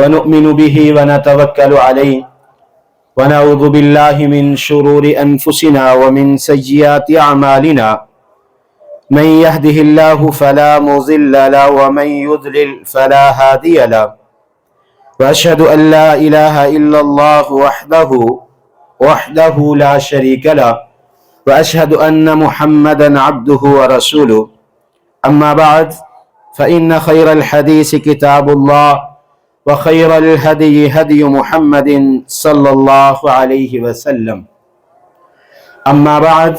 ونؤمن به ونتوكل عليه ونعوذ بالله من شرور أنفسنا ومن سيئات أعمالنا من يهده الله فلا مضل له ومن يضلل فلا هادي له وأشهد أن لا إله إلا الله وحده لا شريك له وأشهد أن محمدا عبده ورسوله أما بعد فإن خير الحديث كتاب الله وخير الهدي هدي محمد صلى الله عليه وسلم أما بعد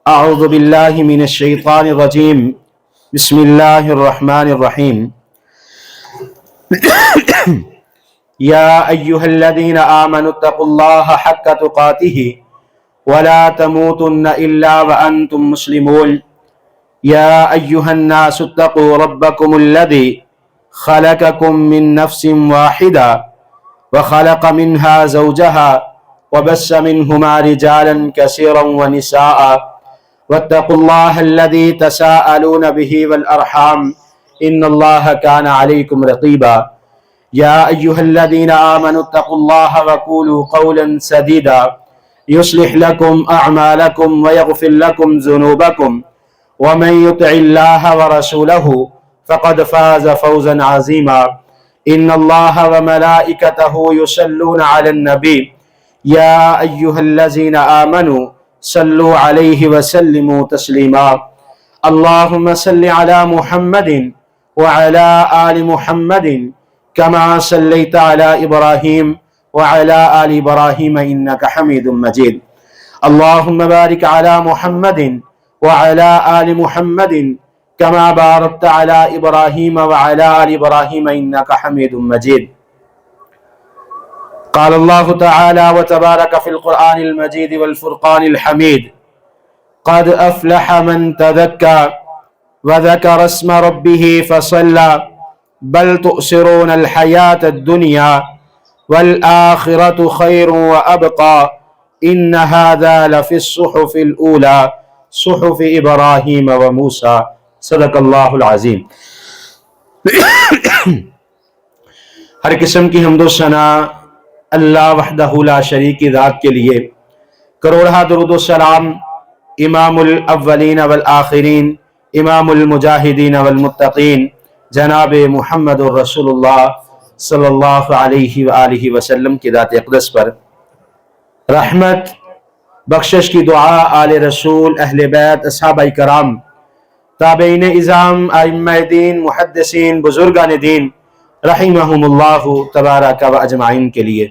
أعوذ بالله من الشيطان الرجيم بسم الله الرحمن الرحيم يا أيها الذين آمنوا اتقوا الله حق تقاته ولا تموتن إلا وأنتم مسلمون يا أيها الناس اتقوا ربكم الذي خلقكم من نفس واحدة وخلق منها زوجها وبث منهما رجالا كثيرا ونساء واتقوا الله الذي تساءلون به والأرحام إن الله كان عليكم رقيبا يا أيها الذين آمنوا اتقوا الله وقولوا قولا سديدا يصلح لكم أعمالكم ويغفر لكم ذنوبكم ومن يطع الله ورسوله فقد فاز فوزا عظيما إن الله وملائكته يصلون على النبي يا أيها الذين آمنوا صلوا عليه وسلموا تسليما اللهم صل على محمد وعلى آل محمد كما صليت على إبراهيم وعلى آل إبراهيم إنك حميد مجيد اللهم بارك على محمد وعلى آل محمد كما باركت على إبراهيم وعلى آل إبراهيم إنك حميد مجيد قال الله تعالى وتبارك في القرآن المجيد والفرقان الحميد قد أفلح من تذكى وذكر اسم ربه فصلى بل تؤثرون الحياة الدنيا والآخرة خير وأبقى إن هذا لفي الصحف الأولى صحف إبراهيم وموسى صدق اللہ العظیم۔ ہر قسم کی حمد و ثنا اللہ وحدہ لا شریک کی ذات کے لیے، کروڑہ درود و سلام امام الاولین والآخرین، امام المجاہدین والمتقین، جناب محمد الرسول اللہ صلی اللہ علیہ وآلہ وسلم کی ذات اقدس پر رحمت بخشش کی دعا آل رسول، اہل بیت، اصحابہ کرام، تابعین اعظام، ائمہ دین، محدثین، بزرگان دین رحمہم اللہ تبارک و اجمعین کے لیے۔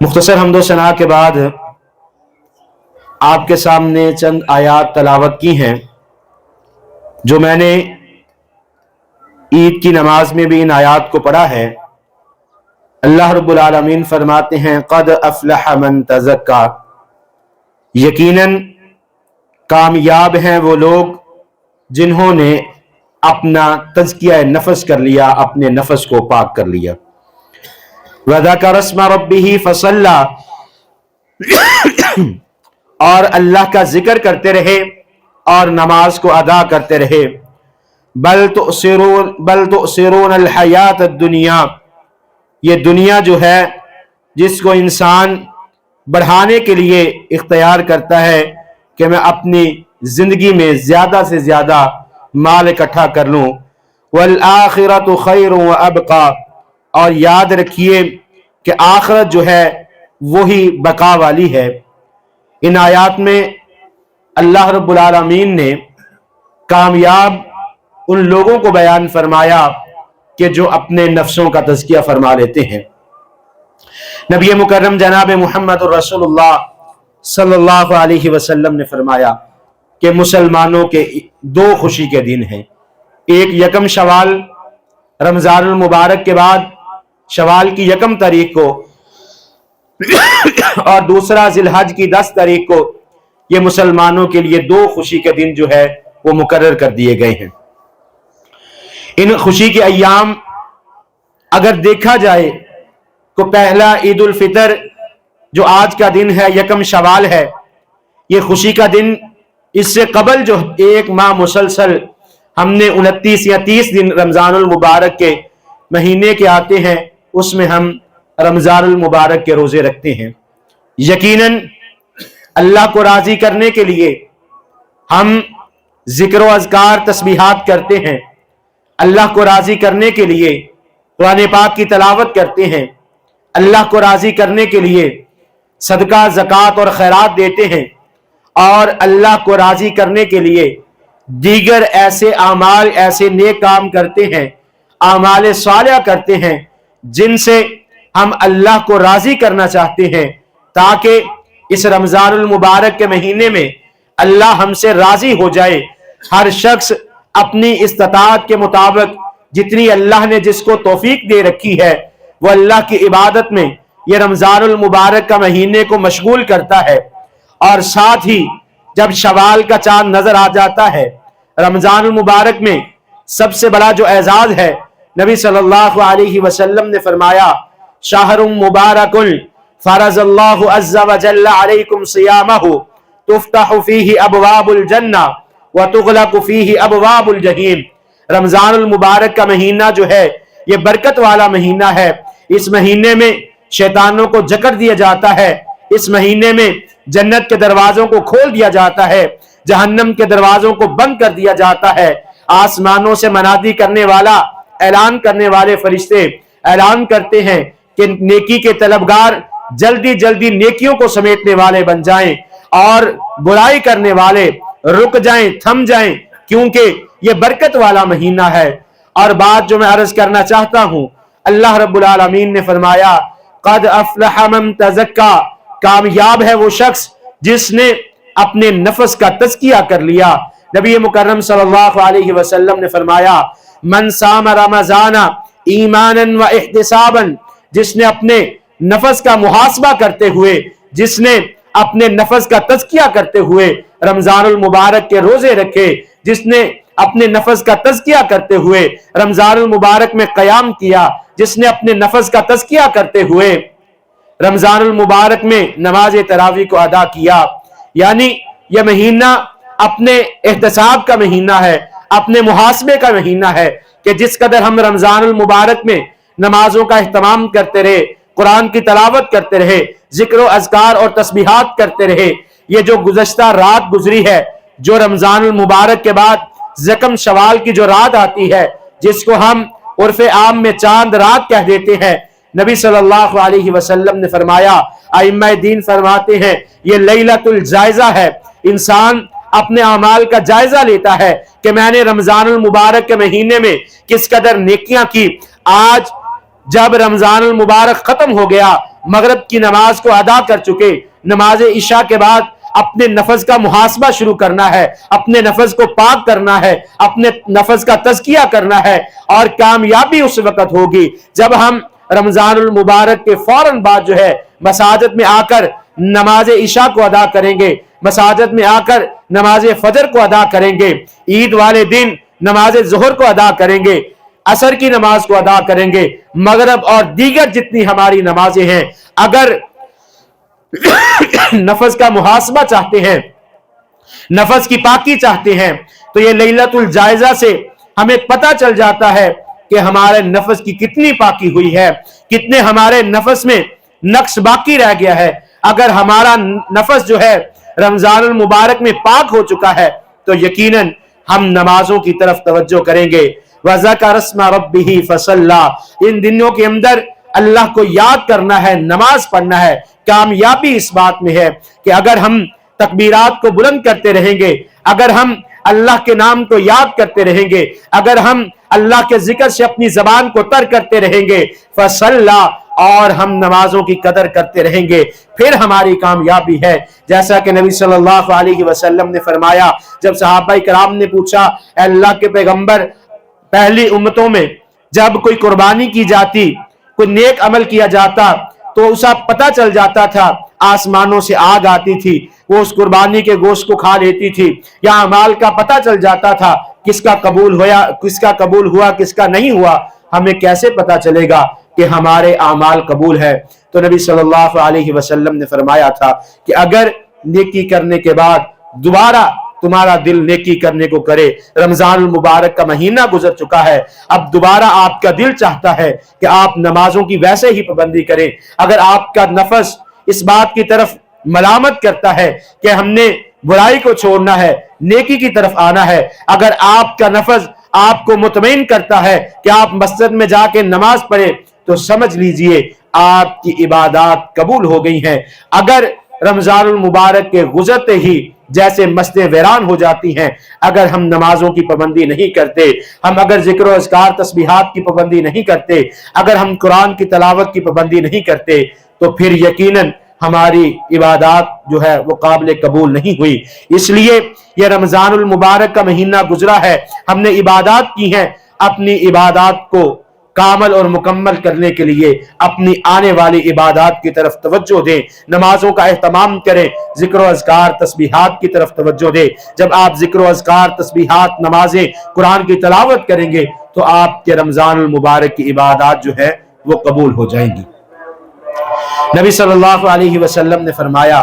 مختصر حمد و ثنا کے بعد آپ کے سامنے چند آیات تلاوت کی ہیں جو میں نے عید کی نماز میں بھی ان آیات کو پڑھا ہے۔ اللہ رب العالمین فرماتے ہیں قد افلح من تزکا، یقیناً کامیاب ہیں وہ لوگ جنہوں نے اپنا تزکیہ نفس کر لیا، اپنے نفس کو پاک کر لیا۔ وَذَكَرَ اسْمَ رَبِّهِ فَصَلَّى، اور اللہ کا ذکر کرتے رہے اور نماز کو ادا کرتے رہے۔ بَلْ تُؤْثِرُونَ الْحَيَاةَ الدُّنْيَا، یہ دنیا جو ہے جس کو انسان بڑھانے کے لیے اختیار کرتا ہے کہ میں اپنی زندگی میں زیادہ سے زیادہ مال اکٹھا کر لوں۔ وَالْآخِرَةُ خَيْرٌ وَأَبْقَى، اور یاد رکھیے کہ آخرت جو ہے وہی بقا والی ہے۔ ان آیات میں اللہ رب العالمین نے کامیاب ان لوگوں کو بیان فرمایا کہ جو اپنے نفسوں کا تزکیہ فرما لیتے ہیں۔ نبی مکرم جناب محمد الرسول اللہ صلی اللہ علیہ وسلم نے فرمایا کہ مسلمانوں کے دو خوشی کے دن ہیں، ایک یکم شوال رمضان المبارک کے بعد شوال کی یکم تاریخ کو، اور دوسرا ذی الحج کی 10 تاریخ کو۔ یہ مسلمانوں کے لیے دو خوشی کے دن جو ہے وہ مقرر کر دیے گئے ہیں۔ ان خوشی کے ایام اگر دیکھا جائے تو پہلا عید الفطر جو آج کا دن ہے، یکم شوال ہے، یہ خوشی کا دن اس سے قبل جو ایک ماہ مسلسل ہم نے 29 یا 30 دن رمضان المبارک کے महीने के आते हैं उसमें हम रमजान मुबारक के रोजे रखते हैं। यकीनन अल्लाह को राजी करने के लिए हम जिक्र व अज़कार तस्बीहात करते हैं, अल्लाह को राजी करने के लिए कुरान पाक की तलावत करते हैं, अल्लाह को राजी करने के लिए सदका ज़कात और खैरात देते हैं, और अल्लाह को राजी करने के लिए दीगर ऐसे आमाल, ऐसे नेक काम करते हैं, आमाल सालिहा करते हैं जिनसे हम अल्लाह को राजी करना चाहते हैं, ताकि इस रमजानुल मुबारक के महीने में अल्लाह हमसे राजी हो जाए। हर शख्स अपनी इस्ताअत के मुताबिक जितनी अल्लाह ने जिसको तौफीक दे रखी है वो अल्लाह की इबादत में यह रमजानुल मुबारक का महीने को मशगूल करता है। और साथ ही जब शवाल का चांद नजर आ जाता है, रमजानुल मुबारक में सबसे बड़ा जो एजाज है, नबी सल्लल्लाहु अलैहि वसल्लम ने फरमाया, शाहरुम मुबारकुल फरज़ल्लाहु अज़्ज़ा व जल्ला अलैकुम सियामहु तुफ्तहु फीही अबवाबुल जन्ना व तुग़लक़ु फीही अबवाबुल जहीम। रमजानुल मुबारक का महीना जो है ये बरकत वाला महीना है। इस महीने में शैतानों को जकड़ दिया जाता है, इस महीने में जन्नत के दरवाजों को खोल दिया जाता है, जहन्नम के दरवाजों को बंद कर दिया जाता है। आसमानों से मनादी करने वाला, ऐलान करने वाले फरिश्ते ऐलान करते हैं कि नेकी के तलबगार जल्दी जल्दी नेकियों को समेटने वाले बन जाएं और बुराई करने वाले रुक जाएं, थम जाएं, क्योंकि ये बरकत वाला महीना है। और बात जो मैं अर्ज करना चाहता हूं, अल्लाह रब्बुल आलमीन ने फरमाया, क़द अफ़लह मन तज़क्का, कामयाब है वो शख्स जिसने अपने नफ्स का तज़किया कर लिया। नबी मुकर्रम सल्लल्लाहु अलैहि वसल्लम ने फरमाया, मन साम रमज़ाना ईमानन व इहतिसाबन, जिसने अपने नफ्स का मुहासबा करते हुए, जिसने अपने नफ्स का तज़किया करते हुए रमजानुल मुबारक के रोजे रखे, जिसने अपने नफ्स का तज़किया करते हुए रमजानुल मुबारक में क़याम किया, जिसने अपने नफ्स का तज़किया करते हुए रमजानुल मुबारक में नमाज तरावी को अदा किया। यानी यह महीना अपने एहतसाब का महीना है, अपने मुहासबे का महीना है कि जिस कदर हम रमजानुल मुबारक में नमाजों का एहतमाम करते रहे, कुरान की तलावत करते रहे, जिक्र अज़कार और तस्बीहात करते रहे, ये जो गुज़श्ता रात गुजरी है, जो रमजानुल मुबारक के बाद ज़कम शवाल की जो रात आती है, जिसको हम उर्फ़े आम में चांद रात कह देते हैं, नबी सल्लल्लाहु अलैहि वसल्लम ने फरमाया, आइम्मा दीन फरमाते हैं, ये लैलतुल जायजा है। इंसान अपने अमाल का जायजा लेता है कि मैंने रमजानुल मुबारक के महीने में किस कदर नेकियां की। आज जब रमजानुल मुबारक खत्म हो गया, मगरिब की नमाज को अदा कर चुके, नमाज इशा के बाद अपने नफ्स का मुहासबा शुरू करना है, अपने नफ्स को पाक करना है, अपने नफ्स का तज़किया करना है। और कामयाबी उस वक्त होगी जब हम रमजानुल मुबारक के फौरन बाद जो है मसाजिद में आकर नमाज इशा को अदा करेंगे, मसाजिद में आकर नमाज फजर को अदा करेंगे, ईद वाले दिन नमाज ज़ोहर को अदा करेंगे, असर की नमाज को अदा करेंगे, मगरिब और दीगर जितनी हमारी नमाजें हैं। अगर नफ्स का मुहासबा चाहते हैं, नफ्स की पाकी चाहते हैं, तो ये लैलतुल जायजा से हमें पता चल जाता है कि हमारे नफ्स की कितनी पाकी हुई है, कितने हमारे नफ्स में नक्श बाकी रह गया है। अगर हमारा नफ्स जो है रमजानुल मुबारक में पाक हो चुका है तो यकीनन हम नमाजों की तरफ तवज्जो करेंगे। वज़कर अस्मा रब्बिही फसल्ला, इन दिनों के अंदर अल्लाह को याद करना है, नमाज पढ़ना है। कामयाबी इस बात में है कि अगर हम तकबीरात को बुलंद करते रहेंगे, अगर हम अल्लाह के नाम को याद करते रहेंगे, अगर हम अल्लाह के जिक्र से अपनी जबान को तर करते रहेंगे, फसल्ला, और हम नमाजों की कदर करते रहेंगे, फिर हमारी कामयाबी है। जैसा कि नबी सल्लल्लाहु अलैहि वसल्लम ने फरमाया, जब सहाबाए किराम ने पूछा, अल्लाह के पैगंबर, पहली उम्मतों में जब कोई कुर्बानी की जाती, कोई नेक अमल किया जाता, तो उसे पता चल जाता था, आसमानों से आग आती थी, वो उस कुर्बानी के गोश्त को खा लेती थी, या अमाल का पता चल जाता था, किसका कबूल हुआ किसका नहीं हुआ। हमें कैसे पता चलेगा कि हमारे अमाल कबूल है? तो नबी सल्लल्लाहु अलैहि वसल्लम ने फरमाया था कि अगर नेकी करने के बाद दोबारा तुम्हारा दिल नेकी करने को करे। रमजान मुबारक का महीना गुजर चुका है, अब दोबारा आपका दिल चाहता है कि आप नमाजों की वैसे ही पाबंदी करें। अगर आपका नफस इस बात की तरफ मलामत करता है कि हमने बुराई को छोड़ना है, नेकी की तरफ आना है, अगर आपका नफस आपको मुतमईन करता है कि आप मस्जिद में जाके नमाज पढ़े, तो समझ लीजिए आपकी इबादत कबूल हो गई हैं। अगर रमजानुल मुबारक के गुजरते ही जैसे मस्जिदें वीरान हो जाती हैं, अगर हम नमाजों की पाबंदी नहीं करते, हम अगर जिक्र और अज़कार तस्बीहात की पाबंदी नहीं करते, अगर हम कुरान की तलावत की पाबंदी नहीं करते, तो फिर यकीनन हमारी इबादत जो है वो काबिल कबूल नहीं हुई। इसलिए यह रमजानुल मुबारक का महीना गुजरा है, हमने इबादत की हैं, अपनी इबादत को कामल और मुकम्मल करने के लिए अपनी आने वाली इबादत की तरफ तवज्जो दें, नमाजों का एहतमाम करें, जिक्र अज़कार तस्बीहात की तरफ तवज्जो दें। जब आप जिक्र अज़कार तस्बीहात नमाजें कुरान की तलावत करेंगे तो आपके रमजानुल मुबारक की इबादत जो है वो कबूल हो जाएंगी। नबी सल्लल्लाहु अलैहि वसल्लम ने फरमाया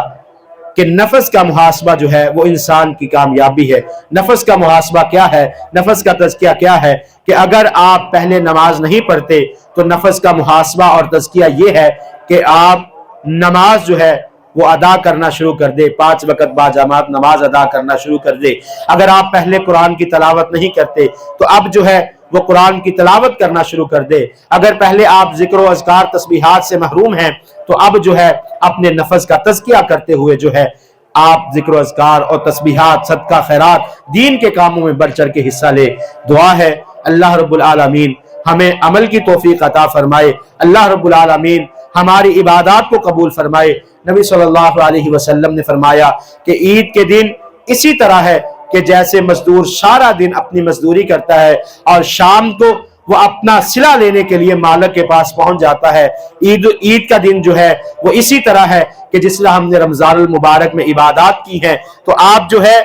कि नफस का मुहासबा जो है वो इंसान की कामयाबी है। नफस का मुहासबा क्या है, नफस का तज़किया क्या है कि अगर आप पहले नमाज नहीं पढ़ते तो नफस का मुहासबा और तज़किया ये है कि आप नमाज जो है वो अदा करना शुरू कर दे, 5 वक़्त बाजमात नमाज अदा करना शुरू कर दे। अगर आप पहले कुरान की तलावत नहीं करते तो अब जो है वो कुरान की तलावत करना शुरू कर दे। अगर पहले आप जिक्र और अज़कार तस्बीहात से महरूम हैं तो अब जो है अपने नफस का तज़किया करते हुए जो है आप जिक्र और अज़कार और तस्बीहात, सदका, खैरात, दीन के कामों में बढ़ चढ़ के हिस्सा ले। दुआ है अल्लाह रब्बुल आलमीन हमें अमल की तौफीक अता फरमाए, अल्लाह रब्बुल आलमीन हमारी इबादत को कबूल फरमाए। नबी सल्लल्लाहु अलैहि वसल्लम ने फरमाया कि ईद के दिन इसी तरह है कि जैसे मजदूर सारा दिन अपनी मजदूरी करता है और शाम को वो अपना सिला लेने के लिए मालिक के पास पहुंच जाता है, ईद का दिन जो है वो इसी तरह है कि जिस तरह हमने रमजानुल मुबारक में इबादत की है। तो आप जो है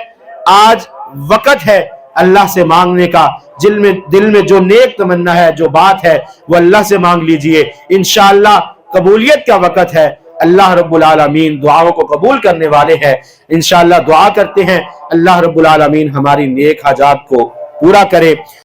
आज वक़्त है अल्लाह से मांगने का, दिल में जो नेक तमन्ना है, जो बात है, वो अल्लाह से मांग लीजिए। इंशाअल्लाह कबूलियत का वक़्त है। अल्लाह रब्बुल आलमीन दुआओं को कबूल करने वाले हैं। इंशाअल्लाह दुआ करते हैं अल्लाह रब्बुल आलमीन हमारी नेक हाजात को पूरा करे।